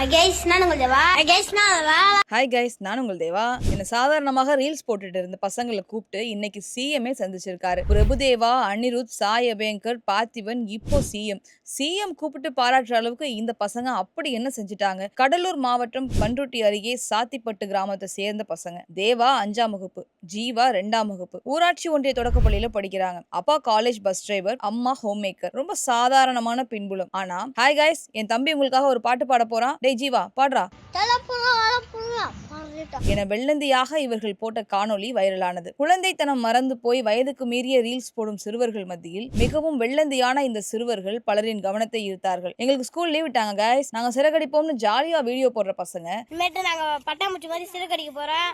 Hi guys, நான் உங்கள் தேவா. என்ன சாதாரணமாக ரீல்ஸ் போட்டுட்டு இருந்த பசங்களை கூப்பிட்டு இன்னைக்கு சிஎம்ஏ சந்திச்சிருக்காரு. பிரபுதேவா, அனிருத், சாய் அபேங்கர், பார்த்திபன், இப்போ சிஎம் கூப்பிட்டு பாராட்டுற அளவுக்கு இந்த பசங்க அப்படி என்ன செஞ்சுட்டாங்க? கடலூர் மாவட்டம் பண்ருட்டி அருகே சாத்திப்பட்டு கிராமத்தை சேர்ந்த பசங்க. தேவா 5ஆம் வகுப்பு, ஜீவா 2ஆம் வகுப்பு, ஊராட்சி ஒன்றிய தொடக்கப்பள்ளியில படிக்கிறாங்க. அப்பா காலேஜ் பஸ் டிரைவர், அம்மா ஹோம் மேக்கர். ரொம்ப சாதாரணமான பின்புலம். ஆனா ஹாய் கைஸ், என் தம்பி உங்களுக்காக ஒரு பாட்டு பாட போறான். டேய் ஜீவா, பாடுறா என வெள்ளந்தியாக இவர்கள் போட்ட காணொளி வைரலானது. குழந்தைத்தனம் மறந்து போய் வயதுக்கு மீறிய ரீல்ஸ் போடும் சிறுவர்கள் மத்தியில் மிகவும் வெள்ளந்தியான இந்த சிறுவர்கள் பலரின் கவனத்தை ஈர்த்தார்கள். எங்களுக்கு ஸ்கூல் லீவ் விட்டாங்க கைஸ், நாங்க சிறகடிப்போம்னு ஜாலியா வீடியோ போடுற பசங்க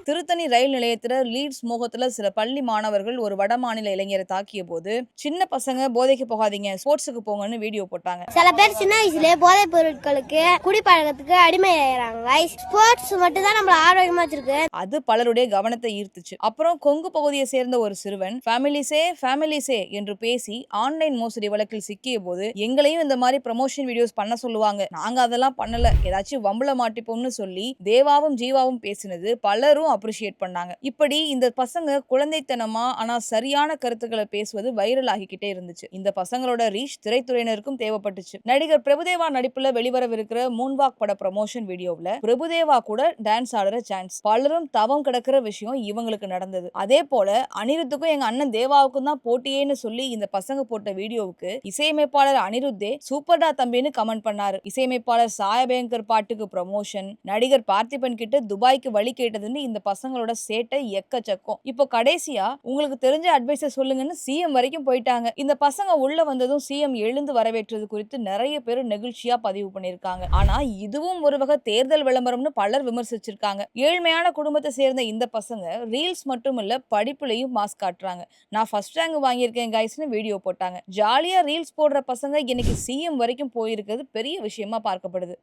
திருத்தணி ரயில் நிலையத்துல லீட்ஸ் மோகத்துல சில பள்ளி மாணவர்கள் ஒரு வடமாநில இளைஞரை தாக்கிய போது சின்ன பசங்க போதைக்கு போகாதீங்க, ஸ்போர்ட்ஸுக்கு போங்கன்னு வீடியோ போட்டாங்க. சில பேர் சின்ன வயசுல போதை பொருட்களுக்கு குடிப்பழக்கத்துக்கு அடிமை ஆயிடுறாங்க. ஸ்போர்ட்ஸ் மட்டும் தான் நம்மள ஆரோக்கியமா வச்சிருக்கு. அது பலருடைய கவனத்தை ஈர்த்துச்சு. அப்புறம் கொங்கு பகுதியை சேர்ந்த ஒரு சிறுவன் ஃபேமிலிஸே என்று பேசி ஆன்லைன் மோசடி வழக்கில் சிக்கிய போது எங்களையும் இந்த மாதிரி ப்ரமோஷன் வீடியோஸ் பண்ண சொல்லுவாங்க, நாங்க அதெல்லாம் பண்ணல, ஏதாச்சும் வம்புல மாட்டிப்போம்னு சொல்லி தேவாவும் ஜீவாவும் பேசினது பலரும் அப்ரிஷியேட் பண்ணாங்க. இப்படி இந்த பசங்க குழந்தைத்தனமா ஆனா சரியான கருத்துக்களை பேசுவது வைரல் ஆகிக்கிட்டே இருந்துச்சு. இந்த பசங்களோட ரீச் திரைத்துறையினருக்கும் தேவைப்பட்டுச்சு. நடிகர் பிரபுதேவா நடிப்புல வெளிவரவிருக்கிற மூன்வாக் பட ப்ரமோஷன் வீடியோவில் பிரபுதேவா கூட டான்ஸ் ஆடுற சான்ஸ். பலரும் தவம் கிடக்கிற விஷயம் இவங்களுக்கு நடந்தது. அதே போல அனிருத்துக்கும் எங்க அண்ணன் தேவாவுக்கும் தான் போட்டியேன்னு சொல்லி இந்த பசங்க போட்ட வீடியோவுக்கு இசையமைப்பாளர் அனிருத்தே சூப்பர்டா தம்பின்னு கமெண்ட் பண்ணாரு. இசையமைப்பாளர் சாயபேங்கர் பாட்டுக்கு ப்ரமோஷன், நடிகர் பார்த்திபன் கிட்ட துபாய்க்கு வழி கேட்டதுன்னு இந்த பசங்களோட சேட்டை எக்கச்சக்கம். இப்போ கடைசியா உங்களுக்கு தெரிஞ்ச அட்வைஸை சொல்லுங்கன்னு சிஎம் வரைக்கும் போயிட்டாங்க. இந்த பசங்க உள்ள வந்ததும் சிஎம் எழுந்து வரவேற்றது குறித்து நிறைய பேர் நெகிழ்ச்சியா பதிவு பண்ணிருக்காங்க. ஆனா இதுவும் ஒரு வகை தேர்தல் விளம்பரம்னு பலர் விமர்சிச்சிருக்காங்க. ஏழ்மையான குடும்பத்தை சேர்ந்த இந்த பசங்க ரீல்ஸ் மட்டும் இல்ல, படிப்புலையும் மாஸ் காட்டுறாங்க. நான் ஃபர்ஸ்ட் ரேங்க் வாங்கியிருக்கேன் கைஸ்னு வீடியோ போட்டாங்க. ஜாலியா ரீல்ஸ் போடுற பசங்க இன்னைக்கு சிஎம் வரைக்கும் போயிருக்கிறது பெரிய விஷயமா பார்க்கப்படுது.